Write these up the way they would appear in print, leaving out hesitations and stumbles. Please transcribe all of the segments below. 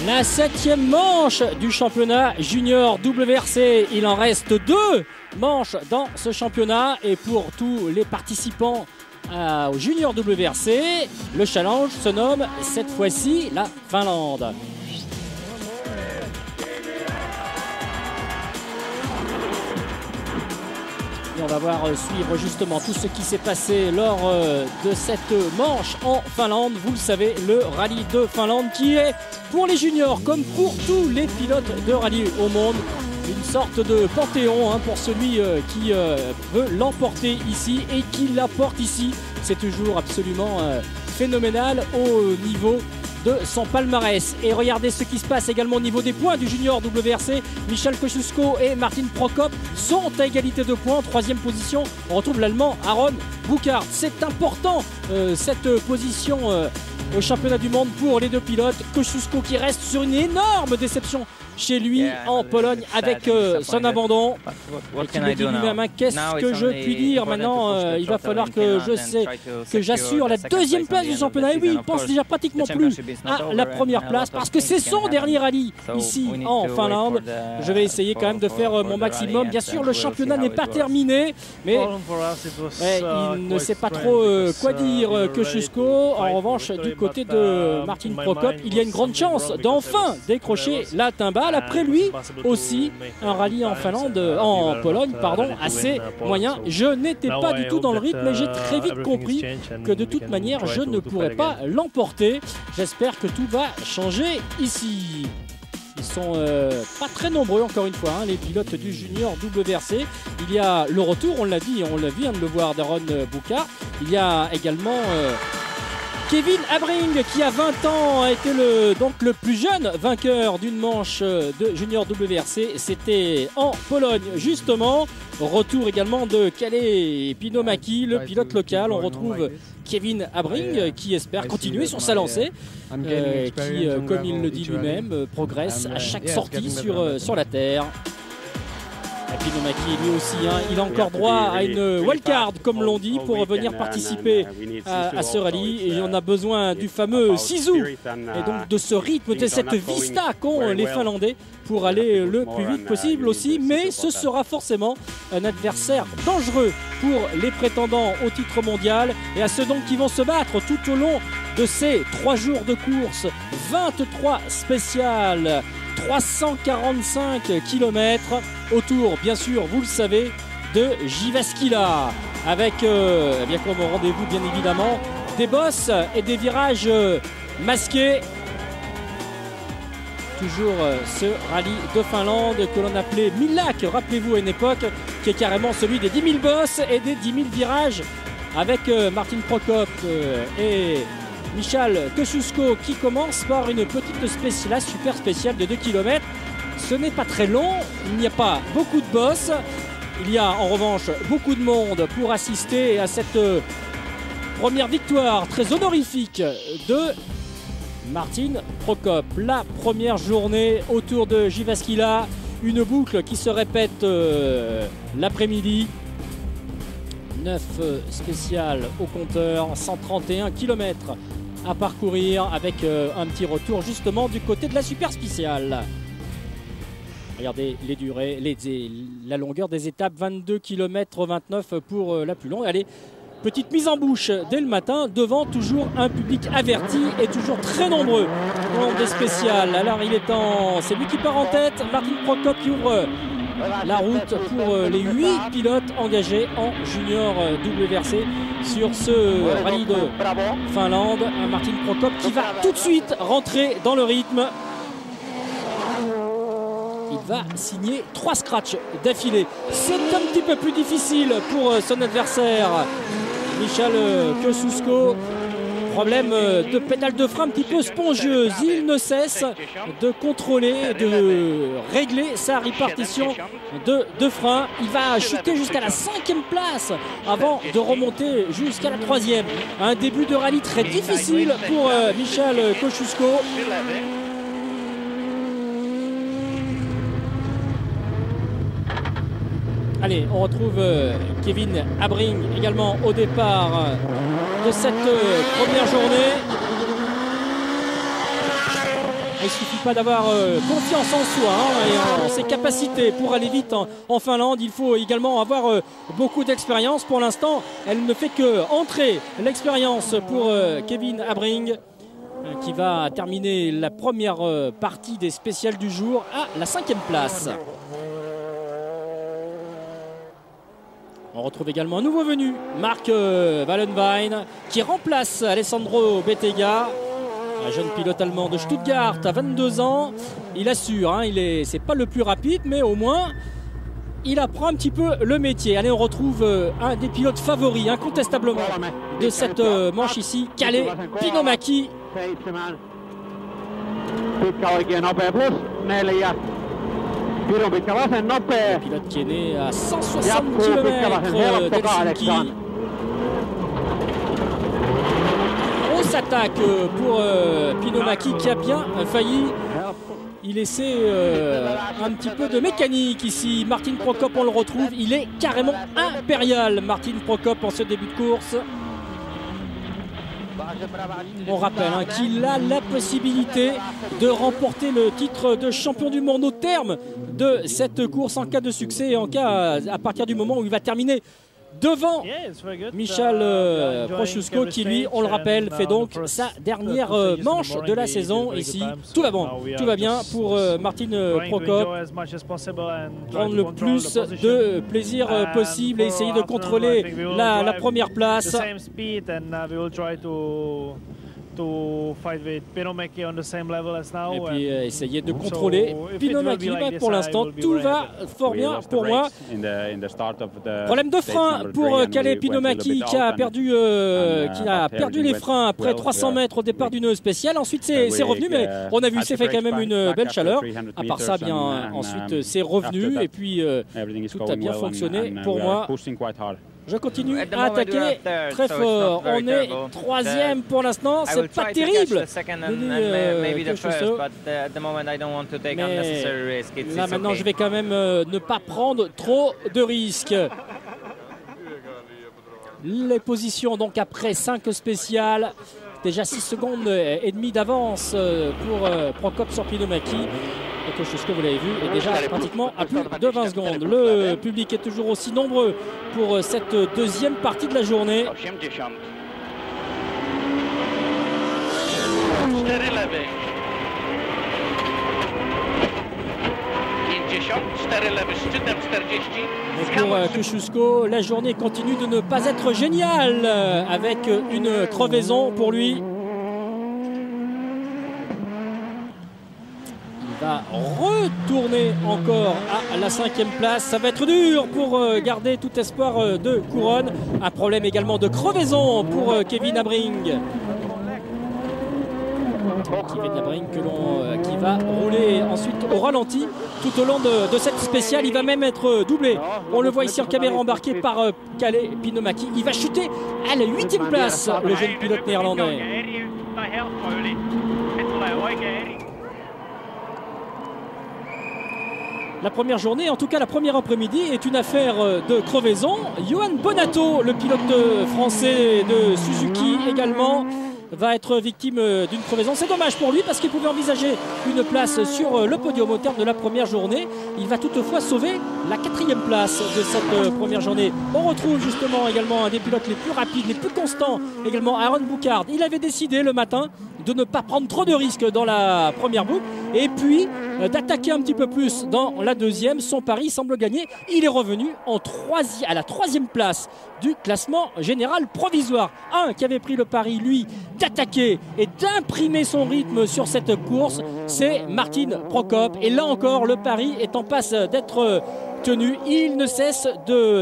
La 7e manche du championnat junior WRC. Il en reste 2 manches dans ce championnat. Et pour tous les participants au junior WRC, le challenge se nomme cette fois-ci la Finlande. Et on va voir suivre justement tout ce qui s'est passé lors de cette manche en Finlande. Vous le savez, le rallye de Finlande qui est pour les juniors comme pour tous les pilotes de rallye au monde une sorte de panthéon pour celui qui veut l'emporter ici et qui l'apporte ici. C'est toujours absolument phénoménal au niveau de son palmarès. Et regardez ce qui se passe également au niveau des points du junior WRC. Michal Kosciuszko et Martin Prokop sont à égalité de points. En 3e position, on retrouve l'Allemand Aaron Bukart. C'est important cette position au championnat du monde pour les 2 pilotes. Kosciuszko qui reste sur une énorme déception chez lui en Pologne avec son abandon. Et qui me dit lui-même, qu'est-ce que je puis dire maintenant, il va falloir que j'assure la 2e place du championnat. Et oui, il pense déjà pratiquement plus à la 1re place parce que c'est son dernier rallye ici en Finlande. Je vais essayer quand même de faire mon maximum. Bien sûr, le championnat n'est pas terminé, mais il ne sait pas trop quoi dire Kosciuszko. En revanche, du côté de Martin Prokop, il y a une grande chance d'enfin décrocher la timbale. Après lui aussi, un rallye en Finlande, en Pologne, pardon, assez moyen. Je n'étais pas du tout dans le rythme, mais j'ai très vite compris que de toute manière, je ne pourrais pas l'emporter. J'espère que tout va changer ici. Ils sont pas très nombreux encore une fois, les pilotes du junior WRC. Il y a le retour, on l'a dit, on vient de le voir, d'Aaron Bukart. Il y a également Kevin Abring qui a 20 ans a été donc le plus jeune vainqueur d'une manche de junior WRC. C'était en Pologne justement. Retour également de Kalle Pinomaki, le pilote local. On retrouve Kevin Abring qui espère continuer sur sa lancée, qui, comme il le dit lui-même, progresse à chaque sortie sur la terre. Pinomaki lui aussi, il a encore droit à une wildcard comme l'on dit pour venir participer à ce rallye et on a besoin du fameux Sisu et donc de ce rythme, de cette vista qu'ont les Finlandais pour aller le plus vite possible aussi, mais ce sera forcément un adversaire dangereux pour les prétendants au titre mondial et à ceux donc qui vont se battre tout au long de ces 3 jours de course, 23 spéciales, 345 km autour, bien sûr, vous le savez, de Jyväskylä avec, bien comme rendez-vous, bien évidemment, des bosses et des virages masqués. Toujours ce rallye de Finlande que l'on appelait Millak, rappelez-vous, à une époque, qui est carrément celui des 10 000 bosses et des 10 000 virages avec Martin Prokop et Michal Kosciuszko qui commence par une petite spéciale, super spéciale de 2 km. Ce n'est pas très long, il n'y a pas beaucoup de bosses. Il y a en revanche beaucoup de monde pour assister à cette première victoire très honorifique de Martin Prokop. La première journée autour de Jyväskylä, une boucle qui se répète l'après-midi. 9 spéciales au compteur, 131 km à parcourir avec un petit retour justement du côté de la super spéciale. Regardez les durées, la longueur des étapes, 22 km 29 pour la plus longue. Allez, petite mise en bouche dès le matin devant toujours un public averti et toujours très nombreux au long des spéciales. Alors c'est lui qui part en tête, Martin Prokop qui ouvre la route pour les 8 pilotes engagés en junior WRC sur ce rallye de Finlande. Un Martin Prokop qui va tout de suite rentrer dans le rythme. Il va signer 3 scratchs d'affilée. C'est un petit peu plus difficile pour son adversaire Michal Kosciuszko. Problème de pédale de frein un petit peu spongieuse. Il ne cesse de contrôler, de régler sa répartition de frein. Il va chuter jusqu'à la 5e place avant de remonter jusqu'à la 3e. Un début de rallye très difficile pour Michal Kosciuszko. Allez, on retrouve Kevin Abring également au départ de cette première journée. Il ne suffit pas d'avoir confiance en soi et en ses capacités pour aller vite en Finlande. Il faut également avoir beaucoup d'expérience. Pour l'instant, elle ne fait que entrer l'expérience pour Kevin Abring, qui va terminer la première partie des spéciales du jour à la 5e place. On retrouve également un nouveau venu, Mark Wallenwein, qui remplace Alessandro Bettega, un jeune pilote allemand de Stuttgart à 22 ans. Il assure, c'est pas le plus rapide, mais au moins il apprend un petit peu le métier. Allez, on retrouve un des pilotes favoris, incontestablement, de cette manche ici, Kalle Pinomäki. Le pilote qui est né à 160 km d'Helsinki. Grosse attaque pour Pinomäki qui a bien failli y laisser un petit peu de mécanique ici. Martin Prokop, on le retrouve, il est carrément impérial. Martin Prokop en ce début de course. On rappelle qu'il a la possibilité de remporter le titre de champion du monde au terme de cette course en cas de succès et en cas à partir du moment où il va terminer devant Michal Prochuzko qui lui, on le rappelle, fait donc sa dernière manche de la saison ici. Tout va bon, tout va bien pour Martin Prokop. Prendre le plus de plaisir possible et essayer de contrôler la première place. Et puis essayer de contrôler Pinomäki. Pour l'instant, tout va fort bien pour moi. Problème de frein pour Kalle Pinomäki qui a perdu les freins après 300 mètres au départ d'une spéciale. Ensuite, c'est revenu, mais on a vu, c'est fait quand même une belle chaleur. À part ça, bien ensuite, c'est revenu et puis tout a bien fonctionné pour moi. Je continue à attaquer très fort. On est 3e pour l'instant. C'est pas terrible. Là maintenant, je vais quand même ne pas prendre trop de risques. Les positions donc après 5 spéciales. Déjà 6 secondes et demie d'avance pour Prokop sur Pinomäki. Et Kościuszko, vous l'avez vu, est déjà pratiquement à plus de 20 secondes. Le public est toujours aussi nombreux pour cette deuxième partie de la journée. Et pour Kościuszko, la journée continue de ne pas être géniale avec une crevaison pour lui. Va retourner encore à la 5e place. Ça va être dur pour garder tout espoir de couronne. Un problème également de crevaison pour Kevin Abring. Kevin Abring qui va rouler ensuite au ralenti tout au long de cette spéciale. Il va même être doublé. On le voit ici en caméra embarquée par Kalle Pinomäki. Il va chuter à la 8e place, le jeune pilote néerlandais. La première journée, en tout cas la première après-midi, est une affaire de crevaison. Johan Bonato, le pilote français de Suzuki également, va être victime d'une crevaison. C'est dommage pour lui parce qu'il pouvait envisager une place sur le podium au terme de la première journée. Il va toutefois sauver la 4e place de cette première journée. On retrouve justement également un des pilotes les plus rapides, les plus constants, également Aaron Bouchard. Il avait décidé le matin de ne pas prendre trop de risques dans la première boucle et puis d'attaquer un petit peu plus dans la deuxième. Son pari semble gagner. Il est revenu à la 3e place du classement général provisoire. Un qui avait pris le pari, lui, d'attaquer et d'imprimer son rythme sur cette course, c'est Martin Prokop. Et là encore, le pari est en passe d'être tenu. Il ne cesse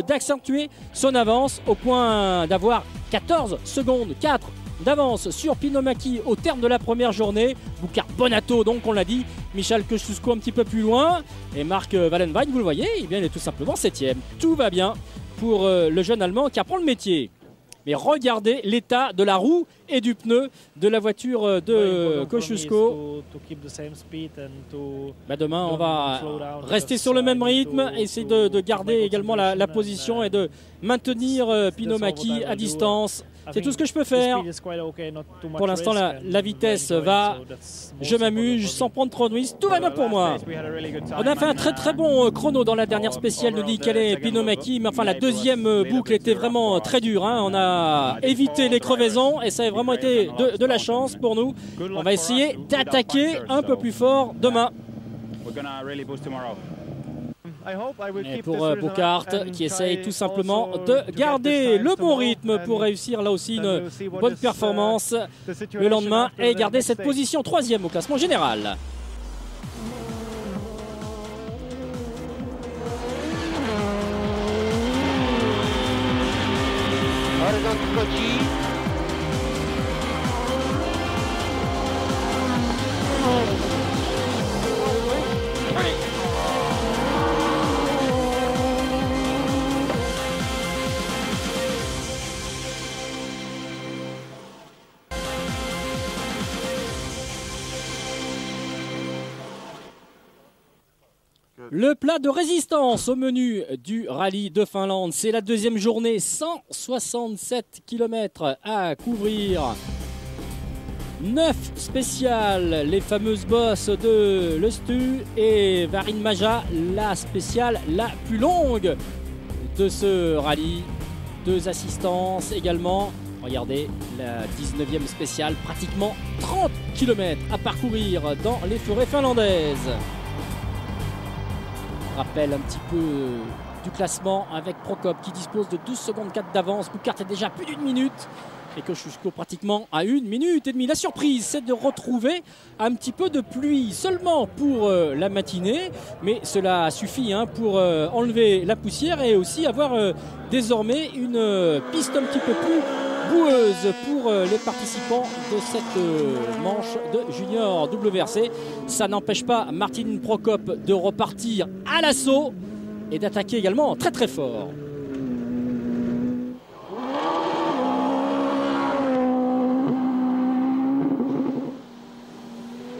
d'accentuer son avance au point d'avoir 14 secondes, 4 d'avance sur Pinomäki au terme de la première journée. Bouchard Bonato, donc on l'a dit, Michal Kościuszko un petit peu plus loin et Mark Wallenwein, vous le voyez, eh bien, il est tout simplement 7e. Tout va bien pour le jeune Allemand qui apprend le métier. Mais regardez l'état de la roue et du pneu de la voiture de Kościuszko. Demain, on va rester sur le même rythme, essayer de garder également la position et de maintenir Pinomäki à distance. C'est tout ce que je peux faire. Pour l'instant, la vitesse va. Je m'amuse sans prendre trop de risques. Tout va bien pour moi. On a fait un très très bon chrono dans la dernière spéciale de Nicalé Pino Maki. Mais enfin, la deuxième boucle était vraiment très dure. Hein. On a évité les crevaisons et ça a vraiment été de la chance pour nous. On va essayer d'attaquer un peu plus fort demain. Et pour Bouckaert qui essaye tout simplement de garder le bon rythme pour réussir là aussi une bonne performance le lendemain et garder cette position 3e au classement général. Le plat de résistance au menu du rallye de Finlande, c'est la deuxième journée, 167 km à couvrir. 9 spéciales, les fameuses bosses de l'Östu et Varinmaja, la spéciale la plus longue de ce rallye. 2 assistances également. Regardez, la 19e spéciale, pratiquement 30 km à parcourir dans les forêts finlandaises. Rappel un petit peu du classement avec Prokop qui dispose de 12 secondes 4 d'avance. Bouckaert est déjà plus d'une minute et Kosciuszko pratiquement à 1 minute et demie. La surprise, c'est de retrouver un petit peu de pluie seulement pour la matinée, mais cela suffit pour enlever la poussière et aussi avoir désormais une piste un petit peu plus boueuse pour les participants de cette manche de junior WRC. Ça n'empêche pas Martin Prokop de repartir à l'assaut et d'attaquer également très très fort.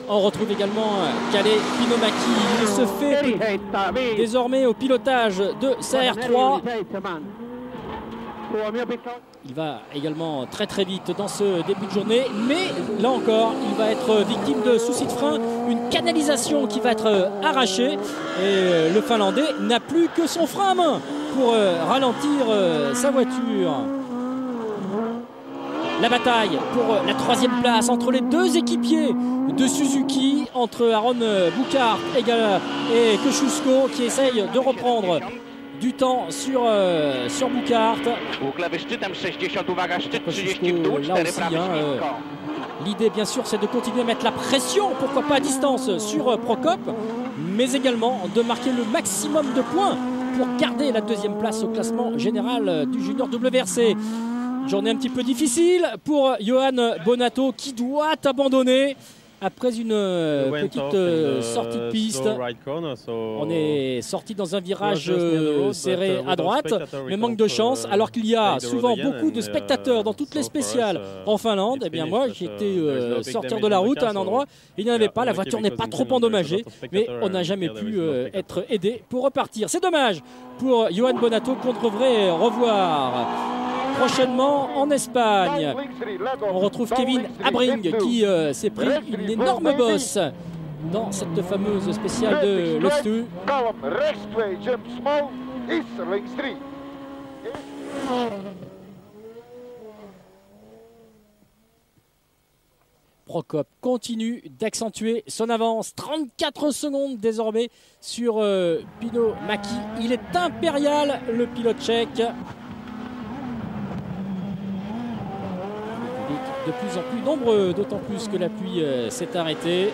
On retrouve également Kalle Pinomaki. Il se fait désormais au pilotage de sa R3. Il va également très très vite dans ce début de journée, mais là encore, il va être victime de soucis de frein, une canalisation qui va être arrachée et le Finlandais n'a plus que son frein à main pour ralentir sa voiture. La bataille pour la 3e place entre les 2 équipiers de Suzuki, entre Aron Bouckaert et Kosciuszko qui essayent de reprendre du temps sur Bouckaert. Là aussi, l'idée bien sûr c'est de continuer à mettre la pression, pourquoi pas à distance sur Prokop, mais également de marquer le maximum de points pour garder la 2e place au classement général du junior WRC. Journée un petit peu difficile pour Johan Bonato qui doit abandonner après une petite sortie de piste. On est sorti dans un virage serré à droite, mais manque de chance, alors qu'il y a souvent beaucoup de spectateurs dans toutes les spéciales en Finlande. Eh bien moi j'étais sortir de la route à un endroit, il n'y en avait pas, la voiture n'est pas trop endommagée, mais on n'a jamais pu être aidé pour repartir. C'est dommage pour Johan Bonato qu'on devrait revoir prochainement en Espagne. On retrouve Kevin Abring qui s'est pris une énorme bosse dans cette fameuse spéciale de l'Östu. Prokop continue d'accentuer son avance. 34 secondes désormais sur Pino Maki. Il est impérial, le pilote tchèque. De plus en plus nombreux, d'autant plus que la pluie s'est arrêtée.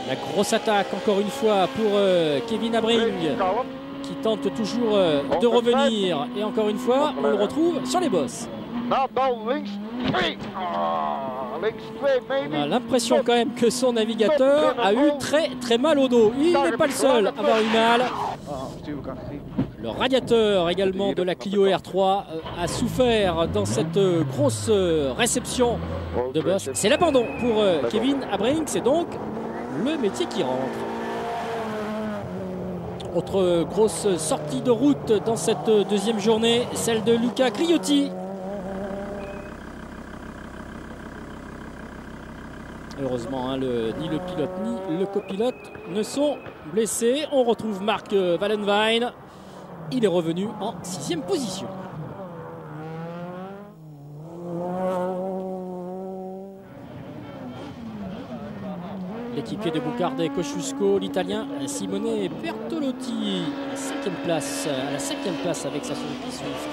La grosse attaque encore une fois pour Kevin Abring qui tente toujours de revenir et encore une fois on le retrouve sur les bosses. On a l'impression quand même que son navigateur a eu très mal au dos. Il n'est pas le seul à avoir eu mal. Le radiateur également de la Clio R3 a souffert dans cette grosse réception de boss. C'est l'abandon pour Kevin Abring, c'est donc le métier qui rentre. Autre grosse sortie de route dans cette deuxième journée, celle de Luca Criotti. Heureusement, hein, ni le pilote ni le copilote ne sont blessés. On retrouve Marc Wallenwein. Il est revenu en 6e position. L'équipier de Boucard et Kosciuszko, l'Italien Simone Bertolotti, à la 5e place avec sa Suzuki Swift.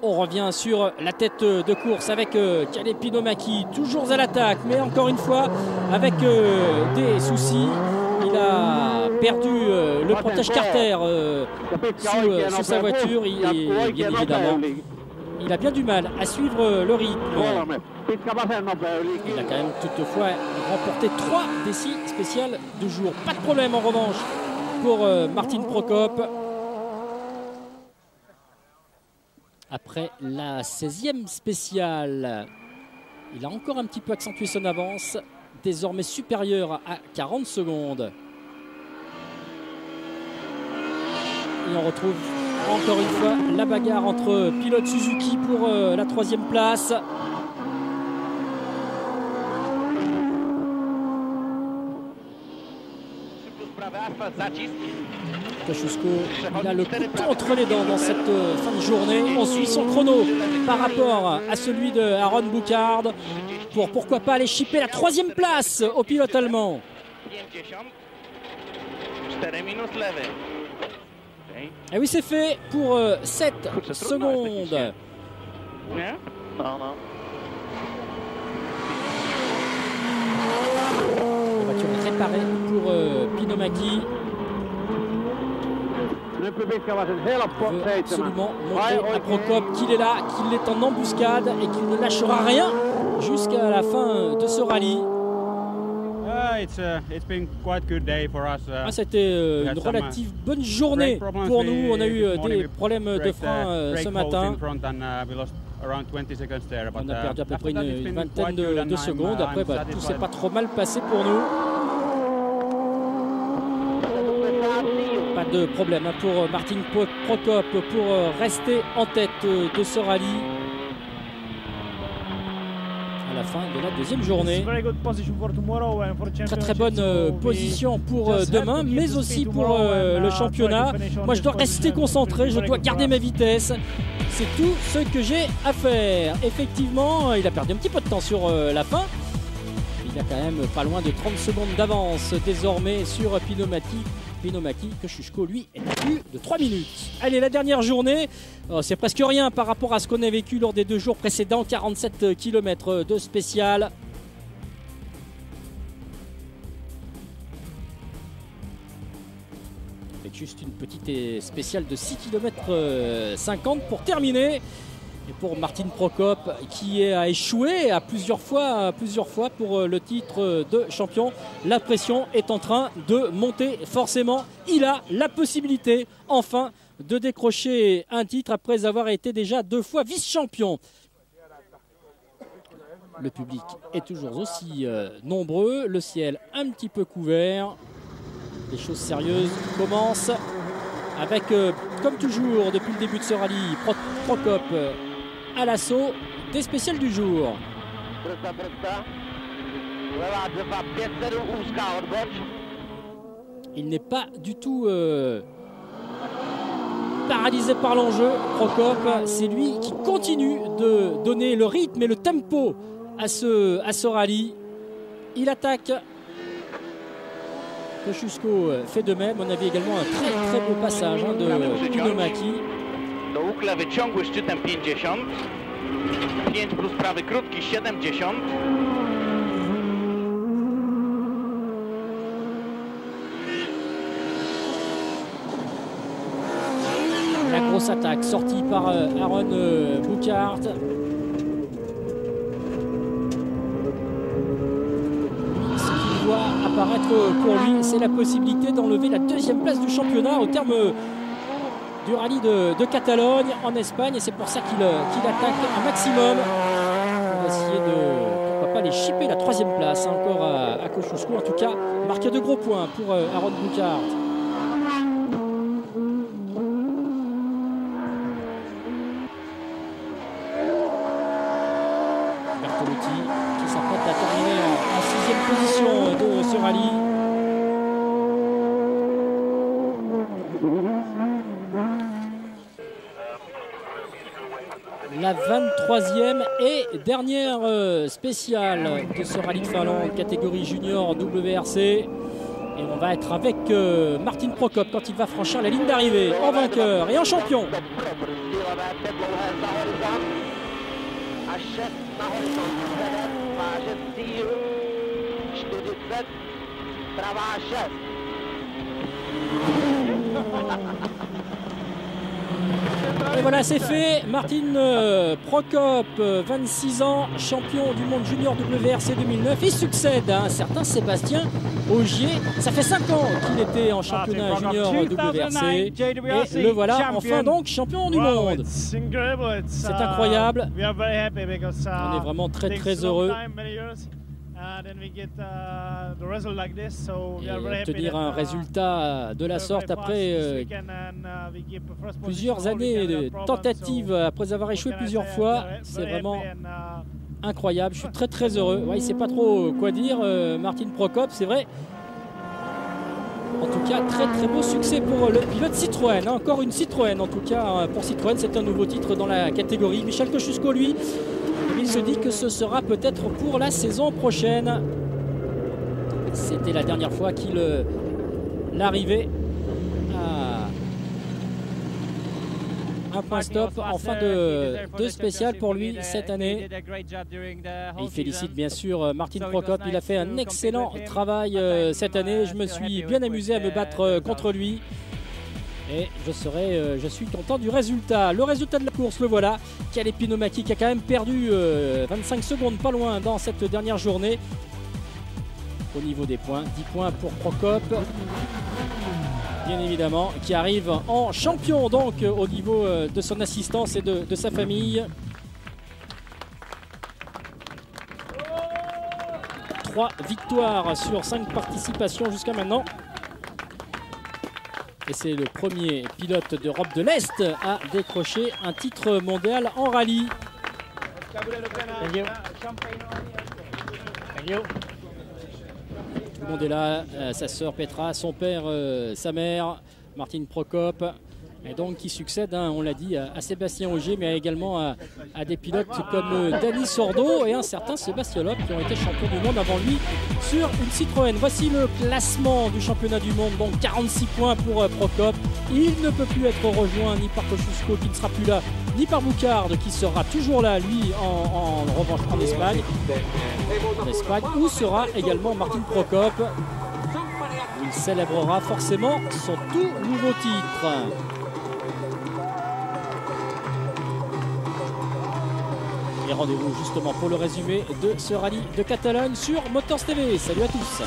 On revient sur la tête de course avec Kalle Pinomaki, toujours à l'attaque, mais encore une fois avec des soucis. Il a perdu le protège carter sous sa voiture et bien évidemment il a bien du mal à suivre le rythme. Il a quand même toutefois remporté 3 décis spéciales du jour. Pas de problème en revanche pour Martin Prokop. Après la 16e spéciale, il a encore un petit peu accentué son avance, désormais supérieure à 40 secondes. Et on retrouve encore une fois la bagarre entre pilote Suzuki pour la 3e place. Kosciuszko, il a le couteau entre les dents dans cette fin de journée. On suit son chrono par rapport à celui de Aaron Boucard pour pourquoi pas aller chipper la 3e place au pilote allemand. Et oui, c'est fait pour 7 secondes. La voiture réparée pour Pinomaki. Il veut absolument montrer à Prokop qu'il est là, qu'il est en embuscade et qu'il ne lâchera rien jusqu'à la fin de ce rallye. C'était une relative bonne journée pour nous. On a eu des problèmes de frein ce matin. On a perdu à peu près une vingtaine de secondes. Après, tout s'est pas trop mal passé pour nous. Pas de problème pour Martin Prokop pour rester en tête de ce rallye à la fin de la deuxième journée. Très bonne position pour demain, mais aussi pour le championnat. Moi, je dois rester concentré, je dois garder ma vitesse. C'est tout ce que j'ai à faire. Effectivement, il a perdu un petit peu de temps sur la fin. Il a quand même pas loin de 30 secondes d'avance désormais sur Pinomaki. Kosciuszko, lui, est à plus de 3 minutes. Allez, la dernière journée, c'est presque rien par rapport à ce qu'on a vécu lors des 2 jours précédents. 47 km de spécial. Avec juste une petite spéciale de 6 km 50 pour terminer. Et pour Martin Prokop qui a échoué à plusieurs fois pour le titre de champion, la pression est en train de monter forcément. Il a la possibilité enfin de décrocher un titre après avoir été déjà 2 fois vice-champion. Le public est toujours aussi nombreux, le ciel un petit peu couvert. Les choses sérieuses commencent avec, comme toujours depuis le début de ce rallye, Prokop à l'assaut des spéciales du jour. Il n'est pas du tout paralysé par l'enjeu. Prokop, c'est lui qui continue de donner le rythme et le tempo à ce rallye. Il attaque. Kosciuszko fait de même. On avait également un très beau passage de Pinomaki. Do uklewy ciągły szczytem 50, 5 plus prawy krótki 70. La grosse attaque sortie par Aaron Boucard. Ce qu'il voit apparaître pour lui, c'est la possibilité d'enlever la 2e place du championnat au terme du rallye de Catalogne en Espagne, et c'est pour ça qu'il attaque un maximum essayer de, pourquoi pas, aller chipper la 3e place encore à Kosciuszko. En tout cas, marquer de gros points pour Aaron Bouchard. Bertolotti qui s'apprête à terminer en 6e position de ce rallye. La 23e et dernière spéciale de ce rallye de Finlande, catégorie junior WRC. Et on va être avec Martin Prokop quand il va franchir la ligne d'arrivée en vainqueur et en champion. Et voilà, c'est fait. Martin Prokop, 26 ans, champion du monde junior WRC 2009. Il succède à un certain Sébastien Ogier. Ça fait 5 ans qu'il était en championnat junior WRC. Et le voilà enfin donc champion du monde. C'est incroyable. On est vraiment très très heureux. Et obtenir un résultat de la sorte après plusieurs années de tentatives, après avoir échoué plusieurs fois, c'est vraiment incroyable. Je suis très très heureux. Ouais, il ne sait pas trop quoi dire, Martin Prokop, c'est vrai. En tout cas, très très beau succès pour le pilote Citroën. Encore une Citroën, en tout cas pour Citroën, c'est un nouveau titre dans la catégorie. Michel Kosciuszko, lui, il se dit que ce sera peut-être pour la saison prochaine. C'était la dernière fois qu'il arrivait à un point stop en fin de spécial pour lui cette année. Et il félicite bien sûr Martin Prokop. Il a fait un excellent travail cette année. Je me suis bien amusé à me battre contre lui. Et je suis content du résultat. Le résultat de la course, le voilà. Kalle Pinomäki qui a quand même perdu 25 secondes, pas loin, dans cette dernière journée. Au niveau des points, 10 points pour Prokop. Bien évidemment, qui arrive en champion donc au niveau de son assistance et de sa famille. 3 victoires sur 5 participations jusqu'à maintenant. Et c'est le premier pilote d'Europe de l'Est à décrocher un titre mondial en rallye. Tout le monde est là, sa sœur Petra, son père, sa mère, Martin Prokop. Et donc qui succède, hein, on l'a dit, à Sébastien Ogier, mais également à des pilotes comme Dani Sordo et un certain Sébastien Loeb qui ont été champions du monde avant lui sur une Citroën. Voici le classement du championnat du monde, donc 46 points pour Prokop. Il ne peut plus être rejoint ni par Kosciuszko qui ne sera plus là, ni par Bouchard qui sera toujours là, lui, en revanche en Espagne. En Espagne, où sera également Martin Prokop. Il célébrera forcément son tout nouveau titre. Et rendez-vous justement pour le résumé de ce rallye de Catalogne sur Motors TV. Salut à tous.